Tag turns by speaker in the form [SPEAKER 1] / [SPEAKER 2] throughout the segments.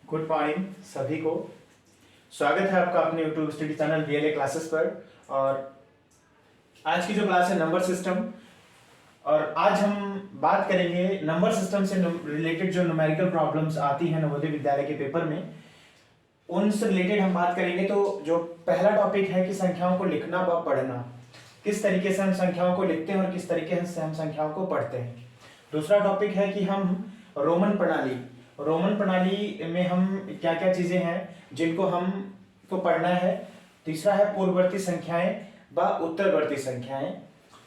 [SPEAKER 1] Good morning सभी को। स्वागत है आपका अपने YouTube study channel VLA classes पर। और आज की जो क्लास है नंबर सिस्टम, और आज हम बात करेंगे नंबर सिस्टम से रिलेटेड जो न्यूमेरिकल प्रॉब्लम्स आती हैं नवोदय विद्यालय के पेपर में, उनसे रिलेटेड हम बात करेंगे। तो जो पहला टॉपिक है कि संख्याओं को लिखना व पढ़ना, किस तरीके से हम संख्याओं को लिखते हैं और किस तरीके से हम संख्याओं को पढ़ते हैं। दूसरा टॉपिक है कि हम रोमन प्रणाली में हम क्या क्या चीजें हैं जिनको हम को पढ़ना है। तीसरा है पूर्ववर्ती संख्याएं व उत्तरवर्ती संख्याएं,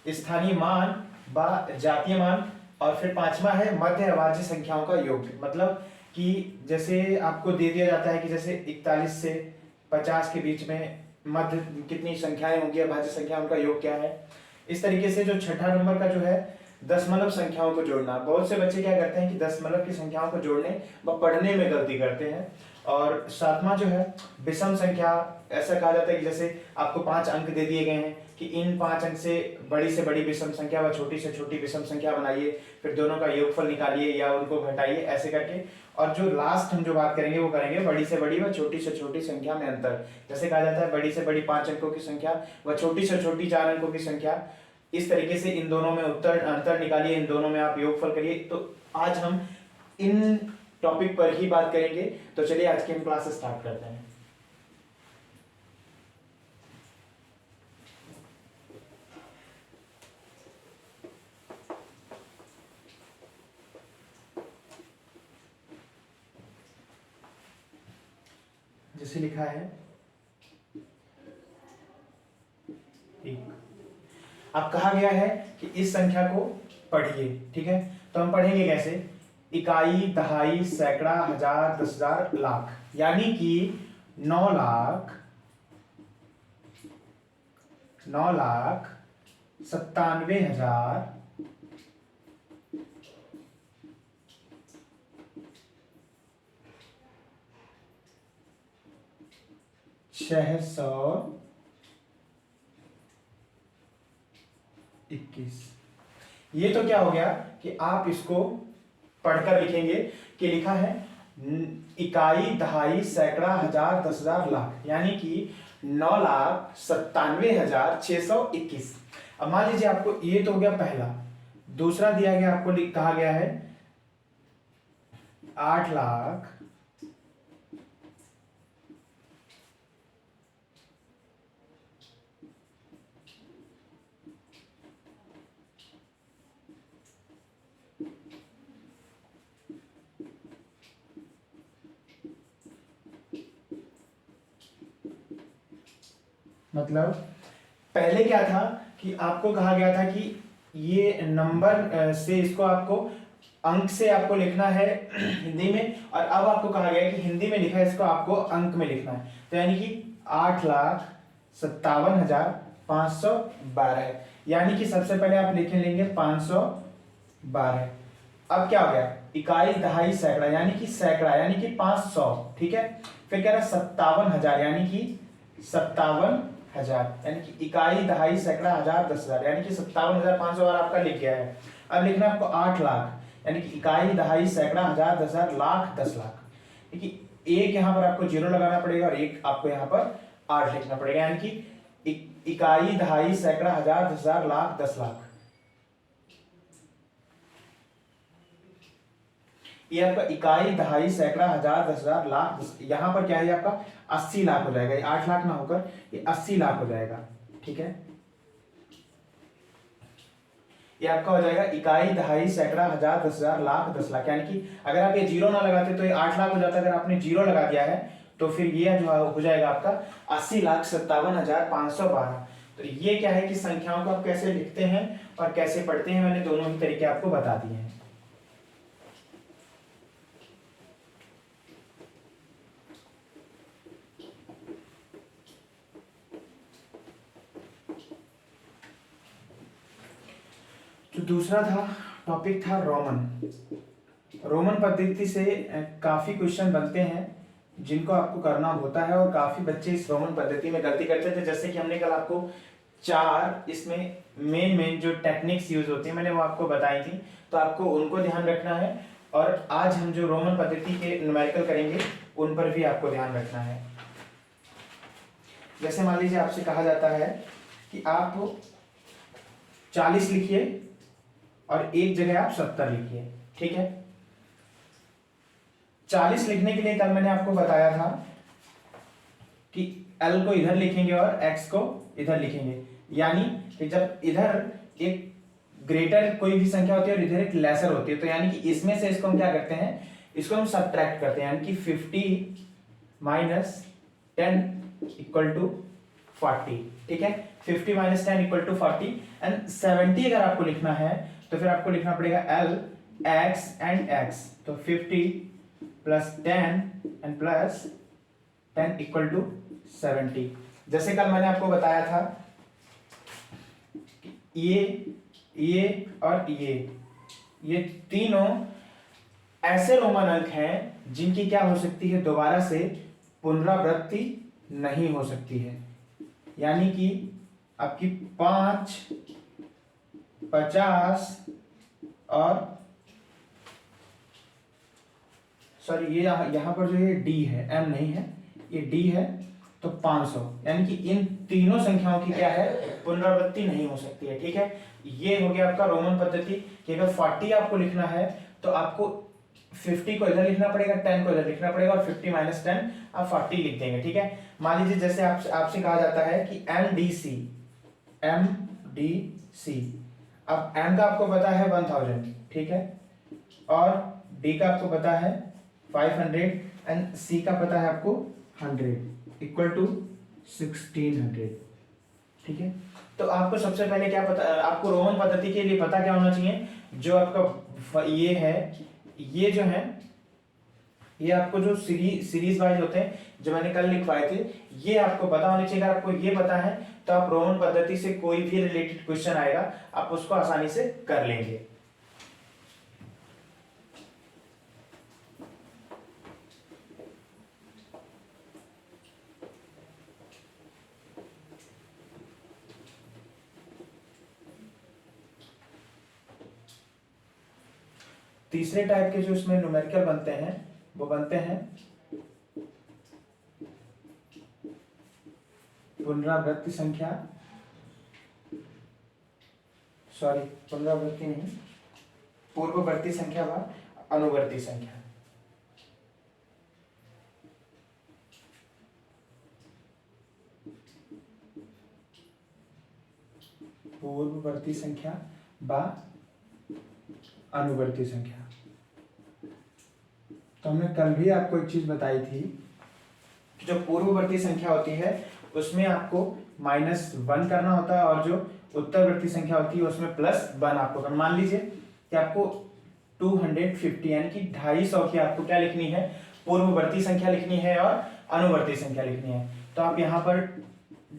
[SPEAKER 1] स्थानीय मान व जातीय मान, और फिर पांचवा है मध्य अभाज्य संख्याओं का योग। मतलब कि जैसे आपको दे दिया जाता है कि जैसे 41 से 50 के बीच में मध्य कितनी संख्याएं होंगी, अभाज्य संख्या उनका योग क्या है। इस तरीके से जो छठा नंबर का जो है दशमलव संख्याओं को जोड़ना, बहुत से बच्चे क्या करते हैं कि दशमलव की संख्याओं को जोड़ने व पढ़ने में गलती करते हैं। और सातवां जो है विषम संख्या, ऐसा कहा जाता है कि जैसे आपको 5 अंक दे दिए गए हैं कि इन 5 अंक से बड़ी विषम संख्या व छोटी से छोटी विषम संख्या बनाइए, फिर दोनों का योगफल निकालिए या उनको घटाइए, ऐसे करके। और जो लास्ट हम जो बात करेंगे वो करेंगे बड़ी से बड़ी व छोटी से छोटी संख्या में अंतर। जैसे कहा जाता है बड़ी से बड़ी 5 अंकों की संख्या व छोटी से छोटी 4 अंकों की संख्या। इस तरीके से इन दोनों में अंतर निकालिए, इन दोनों में आप योगफल करिए। तो आज हम इन टॉपिक पर ही बात करेंगे। तो चलिए आज की हम क्लास स्टार्ट करते हैं। जैसे लिखा है एक, अब कहा गया है कि इस संख्या को पढ़िए। ठीक है, तो हम पढ़ेंगे कैसे? इकाई, दहाई, सैकड़ा, हजार, 10,000, लाख, यानी कि 9,97,600 21। ये तो क्या हो गया कि आप इसको पढ़कर लिखेंगे कि लिखा है इकाई, दहाई, सैकड़ा, हजार, 10,000, लाख, यानी कि 9,97,621। अब मान लीजिए आपको ये तो हो गया पहला। दूसरा दिया गया आपको कहा गया है 8 लाख मतलब पहले क्या था कि आपको कहा गया था कि ये नंबर से इसको आपको अंक से आपको लिखना है हिंदी में, और अब आपको कहा गया है कि हिंदी में लिखा है इसको आपको अंक में लिखना है। तो यानी कि 8,57,512, यानी कि सबसे पहले आप लिख लेंगे 512। अब क्या हो गया? इकाई, दहाई, सैकड़ा, यानी कि सैकड़ा यानी कि 500। ठीक है, फिर कह रहा 57,000 यानी कि 57,000, यानी कि इकाई, दहाई, सैकड़ा, हजार, 10,000, यानी कि 57,500 आपका लिख गया है। अब लिखना आपको 8 लाख, यानी कि इकाई, दहाई, सैकड़ा, हजार, 10,000, लाख, 10 लाख। देखिए एक यहाँ पर आपको 0 लगाना पड़ेगा और एक आपको यहाँ पर 8 लिखना पड़ेगा, यानी कि इकाई, दहाई, सैकड़ा, हजार, 10,000, लाख, 10 लाख। ये आपका इकाई, दहाई, सैकड़ा, हजार, 10,000, लाख, यहां पर क्या है आपका 80 लाख हो जाएगा। ये 8 लाख ना होकर ये 80 लाख हो जाएगा। ठीक है, ये आपका हो जाएगा इकाई, दहाई, सैकड़ा, हजार, 10,000, लाख, 10 लाख, यानी कि अगर आप ये 0 ना लगाते तो ये 8 लाख हो जाता। अगर आपने 0 लगा दिया है तो फिर ये जो हो जाएगा आपका 80,57,512। तो ये क्या है कि संख्याओं को आप कैसे लिखते हैं और कैसे पढ़ते हैं, मैंने दोनों ही तरीके आपको बता दिए हैं। जो दूसरा था टॉपिक था रोमन पद्धति से काफी क्वेश्चन बनते हैं जिनको आपको करना होता है, और काफी बच्चे इस रोमन पद्धति में गलती करते थे। जैसे कि हमने कल आपको 4 इसमें मेन जो टेक्निक्स यूज होती है मैंने वो आपको बताई थी, तो आपको उनको ध्यान रखना है। और आज हम जो रोमन पद्धति के न्यूमेरिकल करेंगे उन पर भी आपको ध्यान रखना है। जैसे मान लीजिए आपसे कहा जाता है कि आप 40 लिखिए और एक जगह आप 70 लिखिए, ठीक है। 40 लिखने के लिए कल मैंने आपको बताया था कि L को इधर लिखेंगे और X को इधर लिखेंगे, यानी कि जब इधर एक ग्रेटर कोई भी संख्या होती है और इधर एक लेसर होती है, तो यानी कि इसमें से इसको हम क्या करते हैं, इसको हम सब्ट्रैक्ट करते हैं, यानी कि 50 माइनस 10 इक्वल टू 40, ठीक है। 50 माइनस 10 इक्वल टू 40 एंड 70 अगर आपको लिखना है तो फिर आपको लिखना पड़ेगा L X एंड X, तो 50 plus 10 and plus 10 equal to 70। जैसे कल मैंने आपको बताया था कि ये और ये तीनों ऐसे रोमन अंक हैं जिनकी क्या हो सकती है, दोबारा से पुनरावृत्ति नहीं हो सकती है, यानी कि आपकी 5, 50 और सॉरी ये यहाँ पर जो ये डी है, एम नहीं है, ये डी है, तो 500, यानी कि इन तीनों संख्याओं की क्या है, पुनरावृत्ति नहीं हो सकती है, ठीक है। ये हो गया आपका रोमन पद्धति कि अगर 40 आपको लिखना है तो आपको 50 को इधर लिखना पड़ेगा, 10 को इधर लिखना पड़ेगा और 50 माइनस 10 आप 40 लिख देंगे, ठीक है। मान लीजिए जैसे आपसे कहा जाता है कि एम डी सी, अब एम का आपको पता है 1000, ठीक है, और डी का आपको पता है 500 एंड सी का पता है आपको 100 इक्वल टू 1600, ठीक है। तो आपको सबसे पहले क्या पता, आपको रोमन पद्धति के लिए पता क्या होना चाहिए, जो आपका ये है, ये जो है, ये आपको जो सीरीज वाइज होते हैं जो मैंने कल लिखवाए थे, ये आपको पता होने चाहिए। अगर आपको ये पता है तो आप रोमन पद्धति से कोई भी रिलेटेड क्वेश्चन आएगा आप उसको आसानी से कर लेंगे। तीसरे टाइप के जो इसमें न्यूमेरिकल बनते हैं वो बनते हैं पुनरावृत्ति संख्या, सॉरी पुनरावृत्ति नहीं, पूर्ववर्ती संख्या व अनुवर्ती संख्या। पूर्ववर्ती संख्या व अनुवर्ती संख्या। तो हमने कल भी आपको एक चीज बताई थी कि जो पूर्ववर्ती संख्या होती है उसमें आपको -1 करना होता है और जो उत्तरवर्ती संख्या होती है उसमें +1 आपको करना। मान लीजिए कि आपको 250 यानी कि 250 की आपको क्या लिखनी है, पूर्ववर्ती संख्या लिखनी है और अनुवर्ती संख्या लिखनी है। तो आप यहाँ पर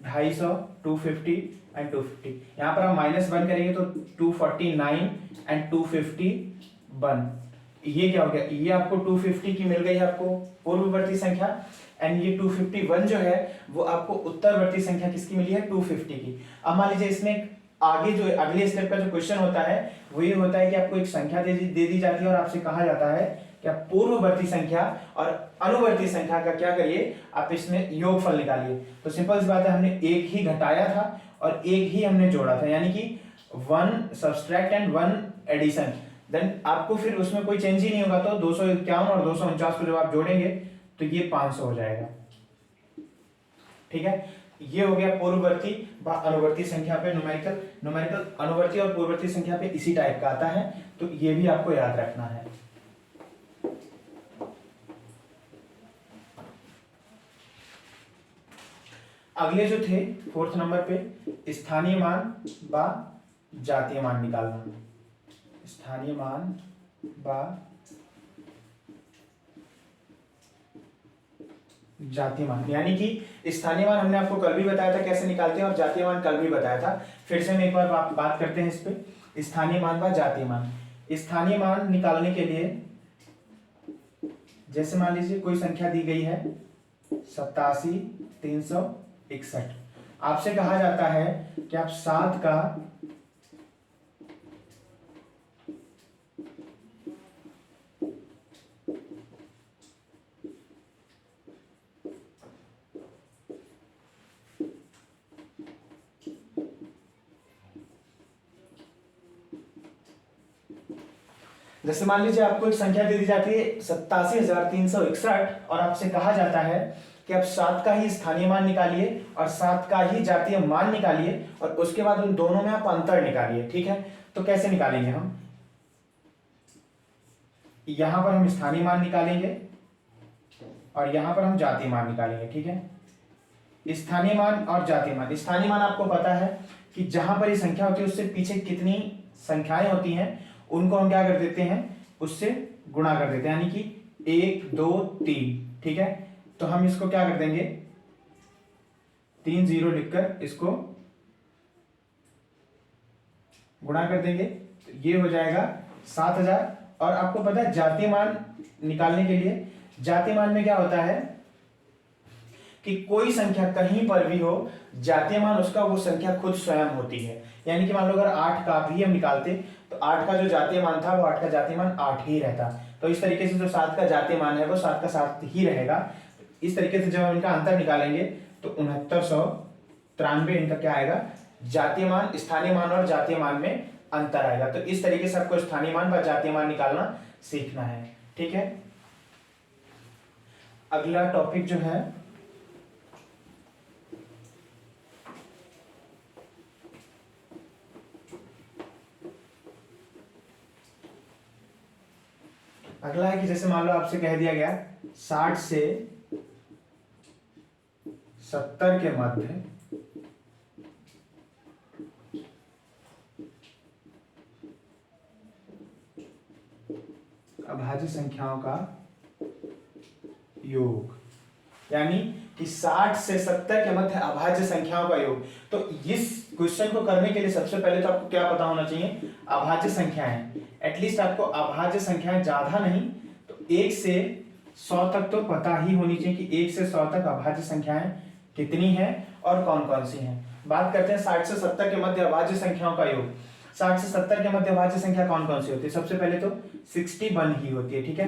[SPEAKER 1] 250, 250 एंड 250, यहाँ पर आप -1 करेंगे तो 249 एंड 251। ये क्या हो गया, ये आपको 250 की मिल गई है आपको पूर्ववर्ती संख्या, एंड ये 251 जो है वो आपको उत्तरवर्ती संख्या किसकी मिली है, 250 की। अब मान लीजिए इसमें आगे जो अगले स्टेप का जो क्वेश्चन होता है वो ये होता है कि आपको एक संख्या दे दी जाती है और आपसे कहा जाता है कि आप पूर्ववर्ती संख्या और अनुवर्ती संख्या का क्या करिए, आप इसमें योगफल निकालिए। तो सिंपल सी बात है, हमने एक ही घटाया था और एक ही हमने जोड़ा था, यानी कि 1 सब्सट्रैक्ट एंड 1 एडिशन, देन आपको फिर उसमें कोई चेंज ही नहीं होगा। तो 251 और 249 को जब आप जोड़ेंगे तो ये 500 हो जाएगा, ठीक है। ये हो गया पूर्ववर्ती व अनुवर्ती संख्या पे न्यूमेरिकल अनुवर्ती और पूर्ववर्ती संख्या पे इसी टाइप का आता है, तो ये भी आपको याद रखना है। अगले जो थे 4th नंबर पे स्थानीय मान व जातीय मान निकालना। स्थानीय मान व जातीय मान, यानी कि स्थानीय मान हमने आपको कल भी बताया था कैसे निकालते हैं और जातीय मान कल भी बताया था। फिर से हम एक बार बात करते हैं इस पे, स्थानीय मान व जातीय मान। स्थानीय मान निकालने के लिए जैसे मान लीजिए कोई संख्या दी गई है 87,361, आपसे कहा जाता है कि आप 7 का जैसे मान लीजिए आपको एक संख्या दे दी जाती है 87,361 और आपसे कहा जाता है कि आप 7 का ही स्थानीय मान निकालिए और 7 का ही जातीय मान निकालिए और उसके बाद उन दोनों में आप अंतर निकालिए। ठीक है, तो कैसे निकालेंगे हम? यहां पर हम स्थानीय मान निकालेंगे और यहां पर हम जातीय मान निकालेंगे। ठीक है, स्थानीय मान और जातीय मान। स्थानीय मान आपको पता है कि जहां पर ये संख्या होती है उससे पीछे कितनी संख्याएं होती हैं उनको हम क्या कर देते हैं, उससे गुणा कर देते हैं, यानी कि 1 2 3। ठीक है, तो हम इसको क्या कर देंगे, 3 0 लिखकर इसको गुणा कर देंगे, तो ये हो जाएगा 7000। और आपको पता है जातीय मान निकालने के लिए जातीय मान में क्या होता है कि कोई संख्या कहीं पर भी हो, जातीय मान उसका वो संख्या खुद स्वयं होती है। यानी कि मान लो अगर 8 का भी हम निकालते तो 8 का जो जातीय मान था वो 8 का जातीय मान 8 ही रहता। तो इस तरीके से जो 7 का जातीय मान है वो 7 का 7 ही रहेगा। इस तरीके से जब हम इनका अंतर निकालेंगे तो 6993 इनका क्या आएगा, जातीय मान, स्थानीय मान और जातीय मान में अंतर आएगा। तो इस तरीके से आपको स्थानीय मान व जातीय मान निकालना सीखना है। ठीक है, अगला टॉपिक जो है अगला है कि जैसे मान लो आपसे कह दिया गया 60 से 70 के मध्य अभाज्य संख्याओं का योग, यानी कि 60 से 70 के मध्य अभाज्य संख्याओं का योग। तो इस क्वेश्चन को करने के लिए सबसे पहले तो आपको क्या पता होना चाहिए, अभाज्य संख्याएं। एटलीस्ट आपको अभाज्य संख्याएं ज्यादा नहीं तो 1 से 100 तक तो पता ही होनी चाहिए कि 1 से 100 तक अभाज्य संख्याएं कितनी हैं और कौन कौन सी हैं। बात करते हैं 60 से 70 के मध्य अभाज्य संख्याओं का योग। 60 से 70 के मध्य अभाज्य संख्या कौन कौन सी होती है? सबसे पहले तो 61 ही होती है। ठीक है,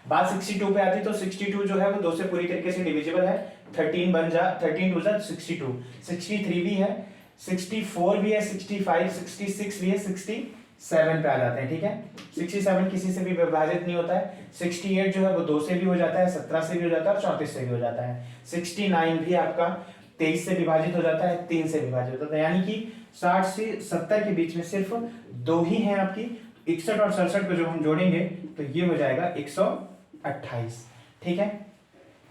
[SPEAKER 1] बात 62 पे आती है तो 62 जो है वो 2 से पूरी तरीके से डिविजिबल है, 13 बन जा 13 2 62। 63 भी है, 64 भी है, 65 66 भी है, 67 पे आ जाते हैं। ठीक है, 67 किसी से भी विभाजित नहीं होता है। 68 जो है वो 2 से भी हो जाता है, 17 से भी हो जाता है और 34 से भी हो जाता है। 69 भी आपका 23 से विभाजित हो जाता है, 3 से विभाजित होता है। यानी कि 60 से 70 के बीच में सिर्फ 2 ही हैं आपकी। 61 और 67 को जब हम जोड़ेंगे तो ये हो जाएगा 128। ठीक है,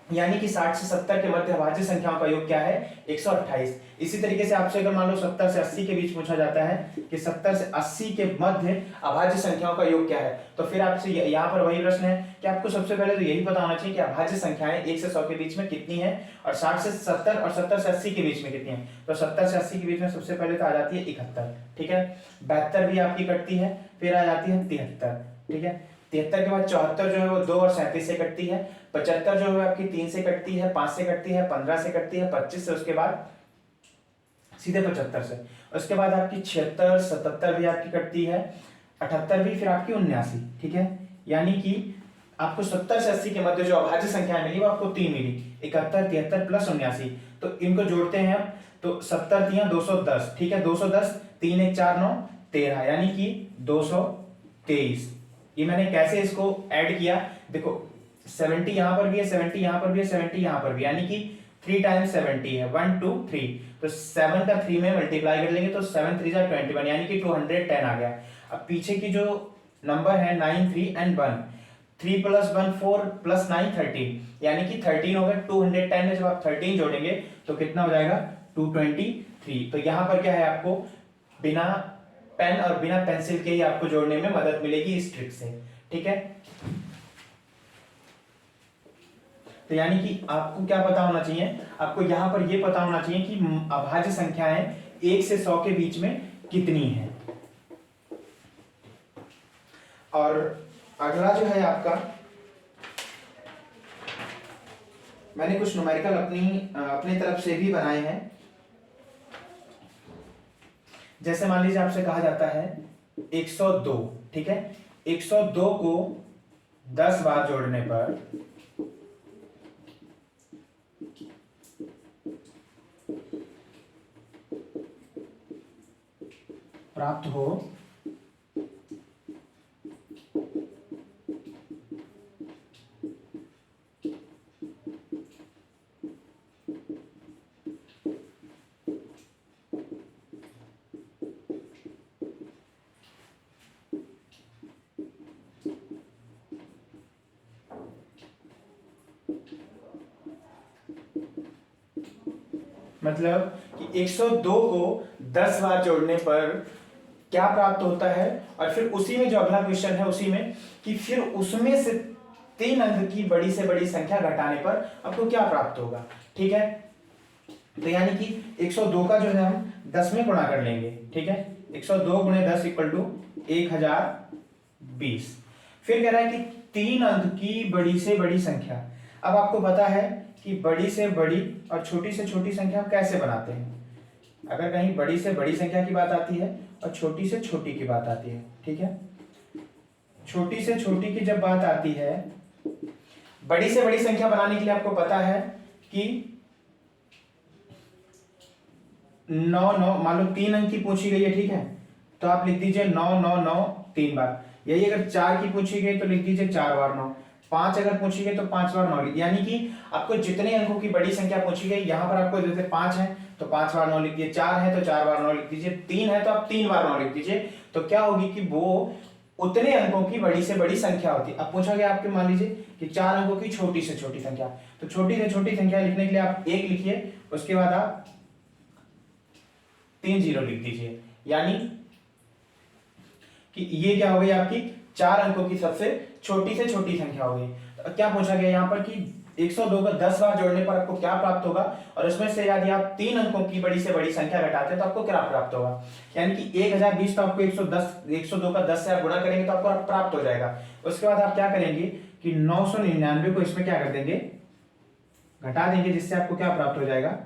[SPEAKER 1] यानी कि 60 से 70 के मध्य अभाज्य संख्याओं का योग क्या है, 128। इसी तरीके से आपसे अगर मान लो 70 से 80 के बीच पूछा जाता है कि 70 से 80 के मध्य अभाज्य संख्याओं का योग क्या है, तो फिर आपसे यहाँ पर वही प्रश्न है कि आपको सबसे पहले तो यही पता होना चाहिए कि अभाज्य संख्याएं 1 से 100 के बीच में कितनी है और 60 से 70 और 70 से 80 के बीच में कितनी है। तो 70 से 80 के बीच में सबसे पहले तो आ जाती है 71। ठीक है, 72 भी आपकी कटती है, फिर आ जाती है 73। ठीक है, 73 के बाद 74 जो है वो 2 और 37 से कटती है। 75 जो है आपकी 3 से कटती है, 5 से कटती है, 15 से कटती है, 25 से, उसके बाद सीधे 75 से। उसके बाद आपकी 76 77 भी आपकी कटती है, 78 भी, फिर आपकी 79। ठीक है, यानी कि आपको 70 से 80 के मध्य जो अभाज्य संख्याएं मिली वो आपको 3 मिली, 71 73 प्लस 79। तो इनको जोड़ते हैं हम तो 70 3 210। ठीक है, 210, 3 1 4 9 13, यानी कि 223। ये मैंने कैसे इसको ऐड किया, देखो 70 यहां पर भी है, 70 यहां पर भी है, 70 यहां पर भी, यानी कि 3 टाइम्स 70 है, 1 2 3। तो 7 का 3 में मल्टीप्लाई कर लेंगे तो 7 3 जा 21, यानी कि 210 आ गया। अब पीछे की जो नंबर है 9 3 एंड 1, 3 प्लस 1 4 प्लस 9 13, यानी कि 13 हो गया। 210 में जब आप 13 जोड़ेंगे तो कितना हो जाएगा, 223। तो यहां पर क्या है, आपको बिना पेन और बिना पेंसिल के ही आपको जोड़ने में मदद मिलेगी इस ट्रिक से। ठीक है, तो यानी कि आपको क्या पता होना चाहिए, आपको यहां पर यह पता होना चाहिए कि अभाज्य संख्याएं 1 से 100 के बीच में कितनी हैं। और अगला जो है आपका, मैंने कुछ न्यूमेरिकल अपनी तरफ से भी बनाए हैं। जैसे मान लीजिए आपसे कहा जाता है 102। ठीक है, 102 को 10 बार जोड़ने पर प्राप्त हो मतलब कि 102 को 10 बार जोड़ने पर क्या प्राप्त होता है, और फिर उसी में जो अगला क्वेश्चन है उसी में कि फिर उसमें से 3 अंक की बड़ी से बड़ी संख्या घटाने पर आपको क्या प्राप्त होगा। ठीक है, तो यानी कि 102 का जो है हम 10 में गुणा कर लेंगे। ठीक है, 102 गुणे 10 इक्वल टू 1020। फिर कह रहा है कि 3 अंक की बड़ी से बड़ी संख्या। अब आपको पता है कि बड़ी से बड़ी और छोटी से छोटी संख्या कैसे बनाते हैं। अगर कहीं बड़ी से बड़ी संख्या की बात आती है और छोटी से छोटी की बात आती है, ठीक है, छोटी से छोटी की जब बात आती है, बड़ी से बड़ी संख्या बनाने के लिए आपको पता है कि 9 मान लो 3 अंक की पूछी गई है। ठीक है, तो आप लिख दीजिए 9 9 9 3 बार। यही अगर 4 की पूछी गई तो लिख दीजिए 4 बार 9। 5 अगर पूछी गई तो 5 बार 9। यानी कि आपको जितने अंकों की बड़ी संख्या पूछी गई, यहां पर आपको जैसे 5 है तो 5 बार 9 लिख दीजिए, 4 है तो 4 बार 9 लिख दीजिए, 3 है तो आप 3 बार 9 लिख दीजिए। तो क्या होगी कि वो उतने अंकों की बड़ी से बड़ी संख्या होती है। अब पूछा गया आपके, मान लीजिए कि 4 अंकों की छोटी से छोटी संख्या, तो छोटी से छोटी संख्या लिखने के लिए आप 1 लिखिए, उसके बाद आप 3 0 लिख दीजिए। यानी कि ये क्या हो गई आपकी 4 अंकों की सबसे छोटी से छोटी संख्या हो गई। तो क्या पूछा गया यहाँ पर कि 102 को 10 बार जोड़ने पर आपको क्या प्राप्त होगा, और उसमें से यदि आप 3 अंकों की बड़ी से बड़ी संख्या घटाते हैं तो आपको क्या प्राप्त होगा। यानी कि 1020 तो आपको 102 का 10 से आप गुणा करेंगे तो आपको प्राप्त हो जाएगा। उसके बाद आप क्या करेंगे कि 999 को इसमें क्या कर देंगे, घटा देंगे, जिससे आपको क्या प्राप्त हो जाएगा,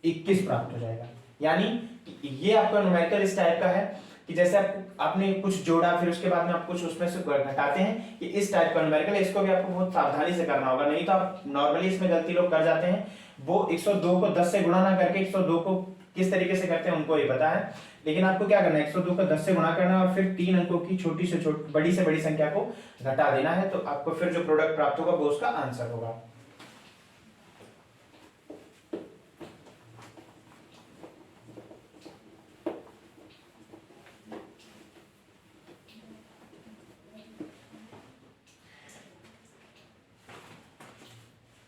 [SPEAKER 1] 21 प्राप्त हो जाएगा। यानी ये आपका न्यूमेरिकल इस टाइप का है कि जैसे आपने कुछ जोड़ा, फिर उसके बाद में आप कुछ उसमें से घटाते हैं, कि इस टाइप का न्यूमेरिकल। इसको भी आपको बहुत सावधानी से करना होगा, नहीं तो आप नॉर्मली इसमें गलती लोग कर जाते हैं। वो 102 को 10 से गुणा ना करके 102 को किस तरीके से करते हैं उनको ही पता है, लेकिन आपको क्या करना है, 102 को 10 से गुणा करना है और फिर 3 अंकों की छोटी से बड़ी संख्या को घटा देना है। तो आपको फिर जो प्रोडक्ट प्राप्त होगा वो उसका आंसर होगा।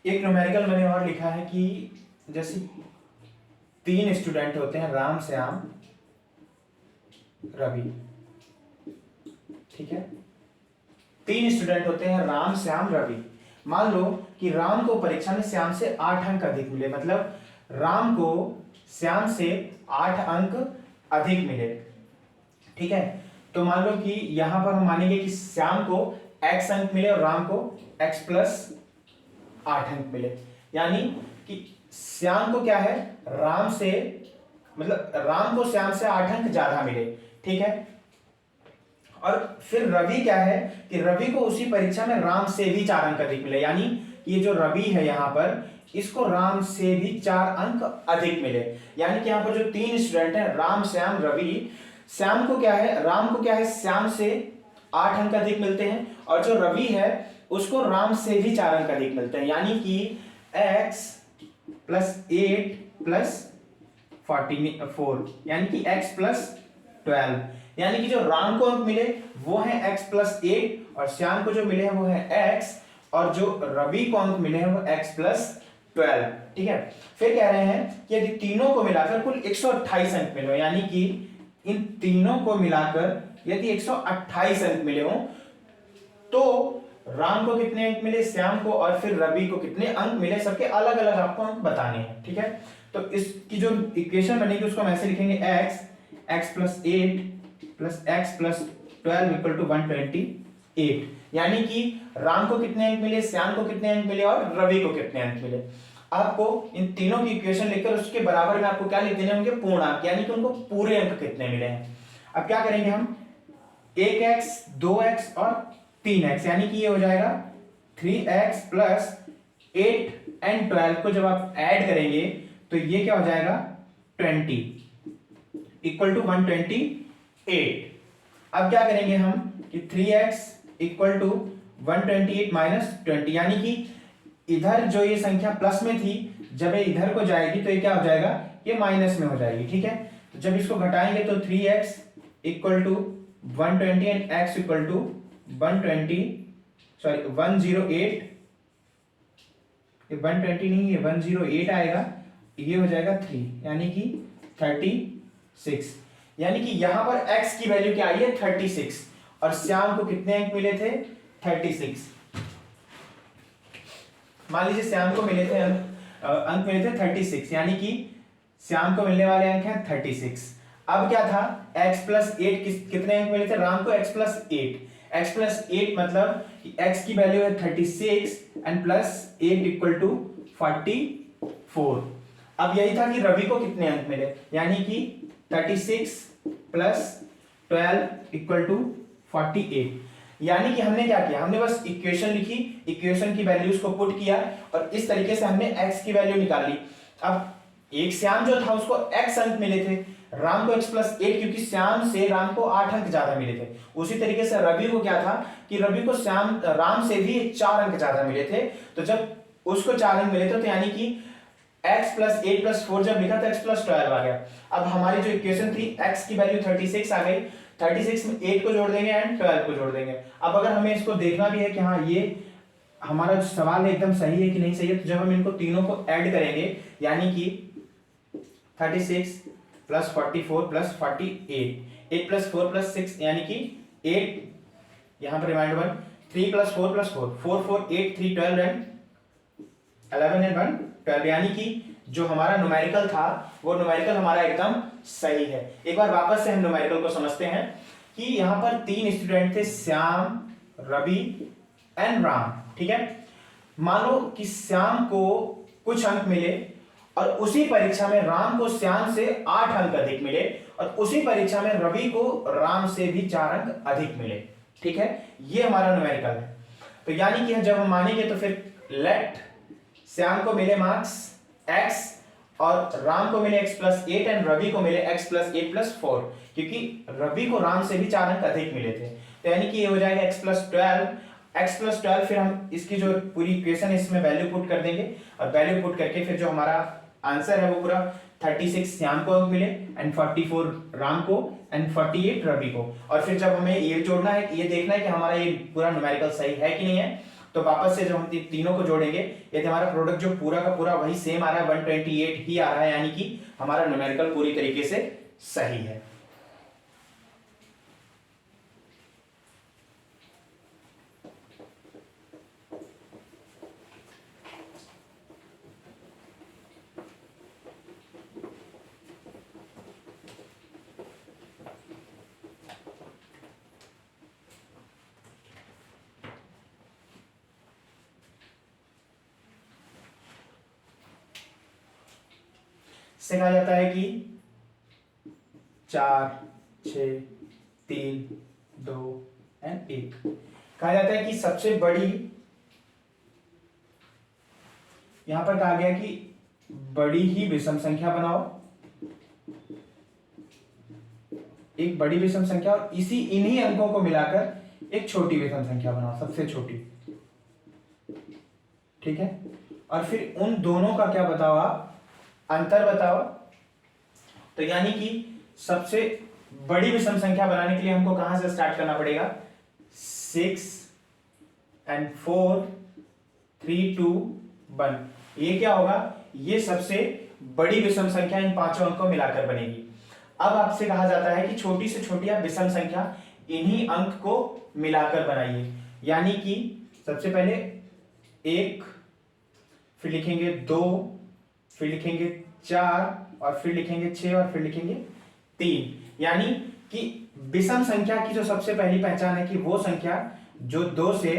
[SPEAKER 1] एक न्यूमेरिकल मैंने और लिखा है कि जैसे 3 स्टूडेंट होते हैं, राम श्याम रवि। ठीक है, 3 स्टूडेंट होते हैं, राम श्याम रवि। मान लो कि राम को परीक्षा में श्याम से 8 अंक अधिक मिले, मतलब राम को श्याम से 8 अंक अधिक मिले। ठीक है, तो मान लो कि यहां पर हम मानेंगे कि श्याम को x अंक मिले और राम को x प्लस 8 अंक मिले। यानी कि श्याम को क्या है, राम से, मतलब राम को श्याम से 8 अंक ज्यादा मिले। ठीक है, और फिर रवि क्या है कि रवि को उसी परीक्षा में राम से भी 4 अंक अधिक मिले। यानी ये जो रवि है यहां पर, इसको राम से भी 4 अंक अधिक मिले। यानी कि यहां पर जो 3 स्टूडेंट हैं, राम श्याम रवि, श्याम को क्या है, राम को क्या है, श्याम से 8 अंक अधिक मिलते हैं, और जो रवि है उसको राम से भी 4 अंक अधिक मिलते हैं। यानी कि x प्लस 8 प्लस 44, यानी कि x प्लस 12। यानी कि जो राम को अंक मिले वो है x प्लस 8, और श्याम को जो मिले हैं वो है x, और जो रवि को अंक मिले हैं वो x प्लस 12। ठीक है, फिर कह रहे हैं कि यदि तीनों को मिलाकर कुल 128 अंक मिले, यानी कि इन तीनों को मिलाकर यदि 128 अंक मिले हो, तो राम को कितने अंक मिले, श्याम को, और फिर रवि को कितने अंक मिले, सबके अलग अलग आपको अंक बताने हैं। ठीक है, तो इसकी जो इक्वेशन बनेगी उसको हम ऐसे लिखेंगे, x plus 8 plus x plus 12 equal to 128। यानी कि राम को कितने अंक मिले, श्याम को कितने अंक मिले और रवि को कितने अंक मिले। आपको इन तीनों की इक्वेशन लिखकर उसके बराबर में आपको क्या लिख देने होंगे, पूर्णांक, यानी कि उनको पूरे अंक कितने मिले हैं। अब क्या करेंगे हम, 1x 2x और 3x, यानी कि ये हो जाएगा 3x प्लस 8 एंड 12 को जब आप ऐड करेंगे तो ये क्या हो जाएगा, 20 इक्वल टू 128। अब क्या करेंगे हम कि 3x इक्वल टू 128 माइनस 20, यानी कि इधर जो ये संख्या प्लस में थी, जब ये इधर को जाएगी तो ये क्या हो जाएगा, ये माइनस में हो जाएगी। ठीक है, तो जब इसको घटाएंगे तो 3x equal to 120 and x equal to 108, ये 120 नहीं, ये 108 आएगा, ये हो जाएगा 3 यानी कि 36। यानी कि यहां पर x की वैल्यू क्या आई है 36 और श्याम को कितने अंक मिले थे 36। मान लीजिए श्याम को मिले थे अंक मिले थे 36 यानी कि श्याम को मिलने वाले अंक हैं 36। अब क्या था x प्लस 8 कितने अंक मिले थे राम को x प्लस 8। x प्लस 8 मतलब कि x की वैल्यू है 36 एंड प्लस 8 इक्वल टू 44। अब यही था कि रवि को कितने अंक मिले यानी कि 36 प्लस 12 इक्वल टू 48। यानी कि हमने क्या किया हमने बस इक्वेशन लिखी, इक्वेशन की वैल्यूज को पुट किया और इस तरीके से हमने x की वैल्यू निकाल ली। अब एक श्याम जो था उसको x अंक मिले थे, राम को x प्लस 8 क्योंकि श्याम से राम को 8 अंक ज्यादा मिले थे। उसी तरीके से रवि को क्या था कि रवि को राम से भी 4 अंक ज्यादा मिले थे। तो जब उसको 4 अंक मिले थे तो यानी कि x प्लस 8 प्लस 4 जब लिखा तो x प्लस 12 आ गया। अब हमारी जो इक्वेशन थी x की वैल्यू 36 आ गई, 36 में 8 को जोड़ देंगे एंड 12 को जोड़ देंगे। अब अगर हमें इसको देखना भी है कि हाँ ये हमारा जो सवाल है एकदम सही है कि नहीं सही है, तो जब हम इनको तीनों को ऐड करेंगे यानी कि 36 प्लस 44 प्लस 48, 8 प्लस 4 प्लस 6 यानी कि 8, यहाँ पर remainder 1, 3 plus 4 plus 4, 4 4 8 3 12 and 11 and 1 12 यानी कि जो हमारा न्यूमेरिकल था वो न्यूमेरिकल हमारा एकदम सही है। एक बार वापस से हम न्यूमेरिकल को समझते हैं कि यहाँ पर 3 स्टूडेंट थे श्याम, रवि एंड राम। ठीक है, मान लो कि श्याम को कुछ अंक मिले और उसी परीक्षा में राम को श्याम से 8 अंक अधिक मिले और उसी परीक्षा में रवि को राम से भी 4 अंक अधिक मिले। ठीक है, ये हमारा न्यूमेरिकल है। तो यानी कि जब हम मानेंगे तो फिर लेट श्याम को मिले मार्क्स x और राम को मिले x प्लस 8 एंड रवि को मिले x प्लस 8 प्लस 4 क्योंकि रवि को राम से भी 4 अंक अधिक मिले थे। तो यानी कि ये हो जाएगा x प्लस 12। फिर हम इसकी जो पूरी इक्वेशन है इसमें वैल्यू पुट कर देंगे और वैल्यू पुट करके फिर जो हमारा आंसर है वो पूरा 36 श्याम को अंक मिले एंड 44 राम को एंड 48 रवि को। और फिर जब हमें ये जोड़ना है, ये देखना है कि हमारा ये पूरा न्यूमेरिकल सही है कि नहीं है, तो वापस से जब हम तीनों को जोड़ेंगे यदि हमारा प्रोडक्ट जो पूरा का पूरा वही सेम आ रहा है 128 ही आ रहा है यानी कि हमारा न्यूमेरिकल पूरी तरीके से सही है। से कहा जाता है कि 4 6 3 2 एंड 1 कहा जाता है कि सबसे बड़ी, यहां पर कहा गया कि बड़ी ही विषम संख्या बनाओ, एक बड़ी विषम संख्या और इन्हीं अंकों को मिलाकर एक छोटी विषम संख्या बनाओ, सबसे छोटी। ठीक है, और फिर उन दोनों का क्या बताओ आप अंतर बताओ। तो यानी कि सबसे बड़ी विषम संख्या बनाने के लिए हमको कहां से स्टार्ट करना पड़ेगा 6 एंड 4 3 2 1। ये क्या होगा, ये सबसे बड़ी विषम संख्या इन पांचों अंक को मिलाकर बनेगी। अब आपसे कहा जाता है कि छोटी से छोटी आप विषम संख्या इन्हीं अंक को मिलाकर बनाइए। यानी कि सबसे पहले 1, फिर लिखेंगे 2, फिर लिखेंगे 4 और फिर लिखेंगे 6 और फिर लिखेंगे 3। यानी कि विषम संख्या की जो सबसे पहली पहचान है कि वो संख्या जो 2 से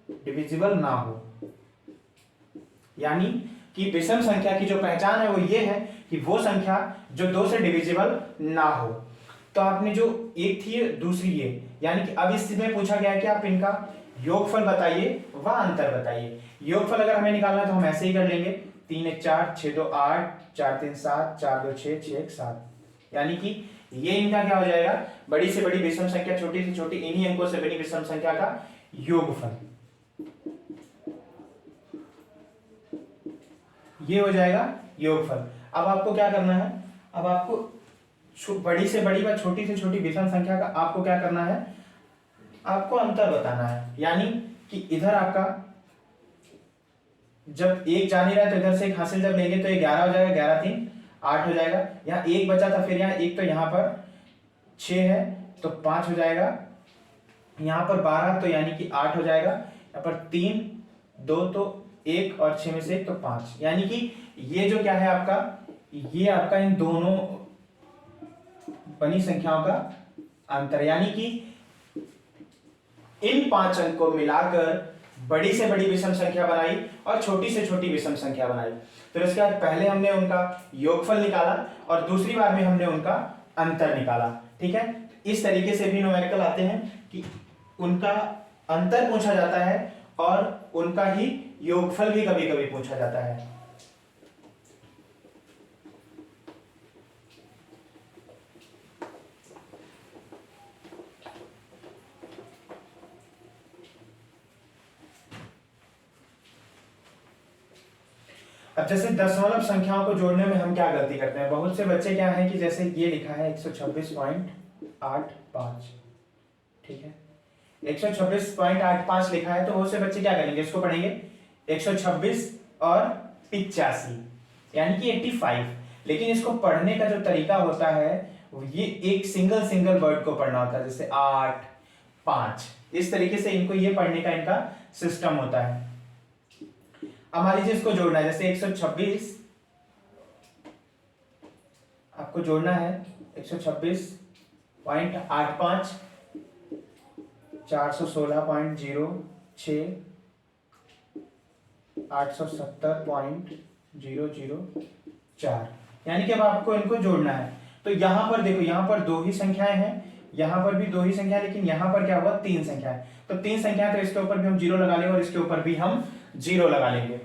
[SPEAKER 1] डिविजिबल ना हो। यानी कि विषम संख्या की जो पहचान है वो ये है कि वो संख्या जो 2 से डिविजिबल ना हो। तो आपने जो एक थी दूसरी ये, यानी कि अब इसमें पूछा गया है कि आप इनका योगफल बताइए व अंतर बताइए। योगफल अगर हमें निकालना है तो हम ऐसे ही कर लेंगे 3 1 4 6 2 8 4 3 7 4 2 6 6 1 7। यानी कि ये इनका क्या हो जाएगा, बड़ी से बड़ी विषम संख्या छोटी से छोटी इन्हीं अंकों से बनी विषम संख्या का योगफल। ये हो जाएगा योगफल। अब आपको क्या करना है, अब आपको बड़ी से बड़ी व छोटी से छोटी विषम संख्या का आपको क्या करना है, आपको अंतर बताना है। यानी कि इधर आपका जब एक जा नहीं रहा है तो इधर से एक हासिल जब लेंगे तो ये 11 हो जाएगा, 11 3 8 हो जाएगा। यहाँ एक बचा था, फिर यहाँ एक, तो यहाँ पर 6 है तो 5 हो जाएगा। यहाँ पर 12 तो यानी कि 8 हो जाएगा। यहाँ पर 3 2 तो 1 और 6 में से 1 तो 5, यानी कि ये जो क्या है आपका, ये आपका इन दोनों बनी संख्याओं का अंतर, यानी कि इन 5 अंक को मिलाकर बड़ी से बड़ी विषम संख्या बनाई और छोटी से छोटी विषम संख्या बनाई। फिर उसके बाद पहले हमने उनका योगफल निकाला और दूसरी बार में हमने उनका अंतर निकाला। ठीक है, इस तरीके से भी न्यूमेरिकल आते हैं कि उनका अंतर पूछा जाता है और उनका ही योगफल भी कभी कभी पूछा जाता है। अब जैसे दशमलव संख्याओं को जोड़ने में हम क्या गलती करते हैं, बहुत से बच्चे क्या है कि जैसे ये लिखा है 126.85, ठीक है, 126.85 लिखा है, तो बहुत से बच्चे क्या करेंगे, इसको पढ़ेंगे 126 और 85 यानी कि 85, लेकिन इसको पढ़ने का जो तरीका होता है ये एक सिंगल सिंगल वर्ड को पढ़ना होता है, जैसे 8 5, इस तरीके से इनको ये पढ़ने का इनका सिस्टम होता है। अब मान लीजिए इसको जोड़ना है, जैसे 126 आपको जोड़ना है 126.85 416.06 870.004, यानी कि अब आपको इनको जोड़ना है। तो यहां पर देखो, यहां पर दो ही संख्याएं हैं, यहां पर भी दो ही संख्या, लेकिन यहां पर क्या हुआ, तीन संख्याएं, तो तीन संख्याएं, तो इसके ऊपर भी हम जीरो लगा लेंगे और इसके ऊपर भी हम जीरो लगा लेंगे।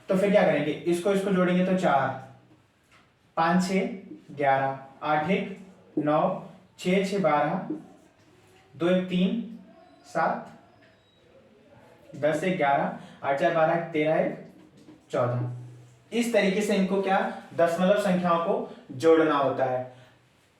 [SPEAKER 1] तो फिर क्या करेंगे, इसको इसको जोड़ेंगे तो 4 5 6 11 8 1 9 6 6 12 2 1 3 7 10 1 11 8 4 12 13 1 14, इस तरीके से इनको क्या दशमलव संख्याओं को जोड़ना होता है।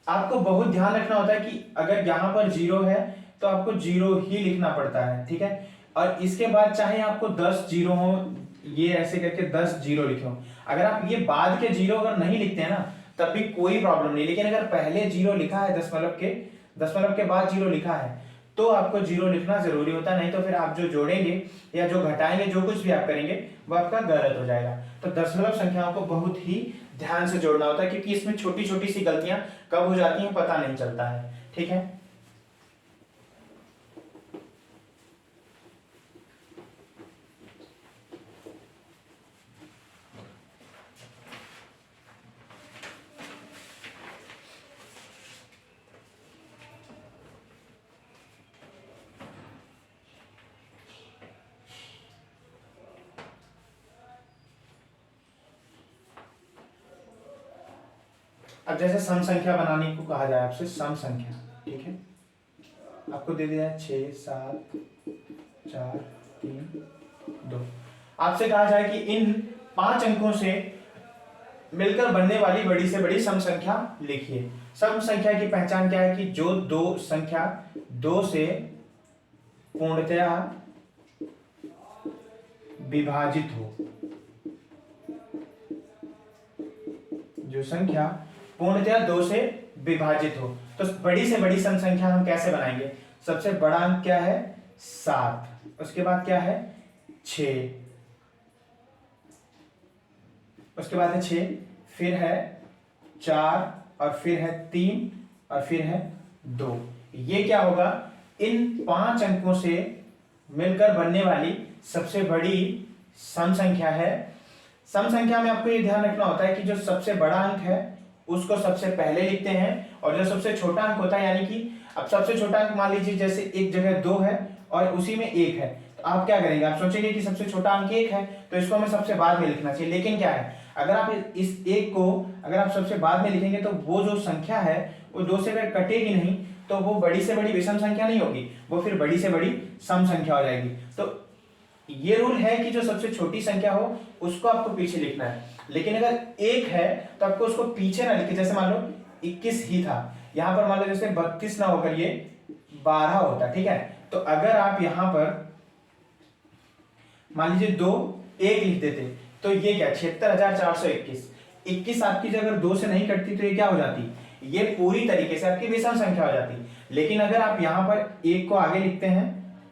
[SPEAKER 1] आपको बहुत ध्यान रखना होता है कि अगर यहां पर जीरो है तो आपको जीरो ही लिखना पड़ता है, ठीक है, और इसके बाद चाहे आपको 10 जीरो हो, ये ऐसे करके 10 जीरो लिखे हो, अगर आप ये बाद के जीरो अगर नहीं लिखते हैं ना तब भी कोई प्रॉब्लम नहीं, लेकिन अगर पहले जीरो लिखा है दशमलव के बाद जीरो लिखा है तो आपको जीरो लिखना जरूरी होता है, नहीं तो फिर आप जो जोड़ेंगे या जो घटाएंगे, जो कुछ भी आप करेंगे वो आपका गलत हो जाएगा। तो दशमलव संख्याओं को बहुत ही ध्यान से जोड़ना होता है, क्योंकि इसमें छोटी छोटी सी गलतियां कब हो जाती हैं पता नहीं चलता है, ठीक है। अब जैसे सम संख्या बनाने को कहा जाए आपसे, सम संख्या, ठीक है, आपको दे दिया है 6 7 4 3 2, आपसे कहा जाए कि इन 5 अंकों से मिलकर बनने वाली बड़ी से बड़ी सम संख्या लिखिए। सम संख्या की पहचान क्या है कि जो दो संख्या 2 से पूर्णतया विभाजित हो, जो संख्या पूर्णतया 2 से विभाजित हो। तो बड़ी से बड़ी सम संख्या हम कैसे बनाएंगे, सबसे बड़ा अंक क्या है 7, उसके बाद क्या है 6, उसके बाद है 6, फिर है 4 और फिर है 3 और फिर है 2। ये क्या होगा, इन 5 अंकों से मिलकर बनने वाली सबसे बड़ी सम संख्या है। सम संख्या में आपको ये ध्यान रखना होता है कि जो सबसे बड़ा अंक है उसको सबसे पहले लिखते हैं और जो सबसे छोटा अंक होता है, यानी कि अब सबसे छोटा अंक मान लीजिए जैसे एक जगह 2 है और उसी में 1 है, तो आप क्या करेंगे, आप सोचेंगे कि सबसे छोटा अंक 1 है तो इसको हमें सबसे बाद में लिखना चाहिए, लेकिन क्या है, अगर आप इस 1 को अगर आप सबसे बाद में लिखेंगे तो वो जो संख्या है वो 2 से अगर कटेगी नहीं तो वो बड़ी से बड़ी विषम संख्या नहीं होगी, वो फिर बड़ी से बड़ी सम संख्या हो जाएगी। तो ये रूल है कि जो सबसे छोटी संख्या हो उसको आपको पीछे लिखना है, लेकिन अगर 1 है तो आपको उसको पीछे ना लिखे, जैसे मान लो 21 ही था, यहां पर मान लो जैसे 32 ना होकर ये 12 होता, ठीक है, तो अगर आप यहां पर मान लीजिए 2 1 लिख देते तो ये क्या 76,421, 21 आपकी जगह अगर 2 से नहीं कटती तो ये क्या हो जाती, ये पूरी तरीके से आपकी विषम संख्या हो जाती। लेकिन अगर आप यहाँ पर 1 को आगे लिखते हैं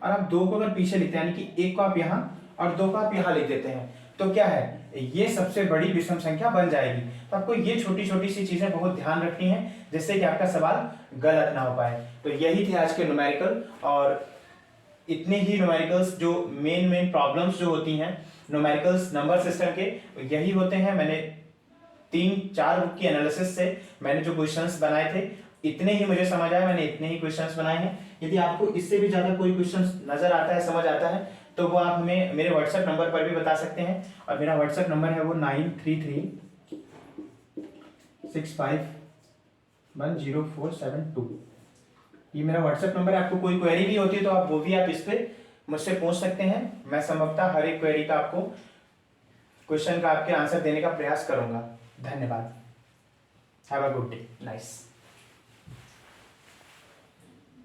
[SPEAKER 1] और आप 2 को अगर पीछे लिखते हैं, यानी कि 1 को आप यहाँ और 2 को आप यहाँ लिख देते हैं, तो क्या है, ये सबसे बड़ी विषम संख्या बन जाएगी। तो आपको ये छोटी छोटी सी चीजें बहुत ध्यान रखनी है, जिससे कि आपका सवाल गलत ना हो पाए। तो यही थे आज के न्यूमेरिकल, और इतने ही न्यूमेरिकल्स जो मेन प्रॉब्लम्स जो होती हैं न्यूमेरिकल्स नंबर सिस्टम के, यही होते हैं। मैंने 3-4 बुक की एनालिसिस से मैंने जो क्वेश्चंस बनाए थे, इतने ही मुझे समझ आए, मैंने इतने ही क्वेश्चंस बनाए हैं। यदि आपको इससे भी ज्यादा कोई क्वेश्चंस नजर आता है, समझ आता है, तो वो आप हमें मेरे व्हाट्सएप नंबर पर भी बता सकते हैं। और मेरा व्हाट्सएप नंबर है वो 9336510472। ये मेरा व्हाट्सएप नंबर है। आपको कोई क्वेरी भी होती है तो आप वो भी आप इस पे मुझसे पूछ सकते हैं। मैं संभवतः हर एक क्वेरी का आपको क्वेश्चन का आपके आंसर देने का प्रयास करूंगा। धन्यवाद। Have a good day. Nice.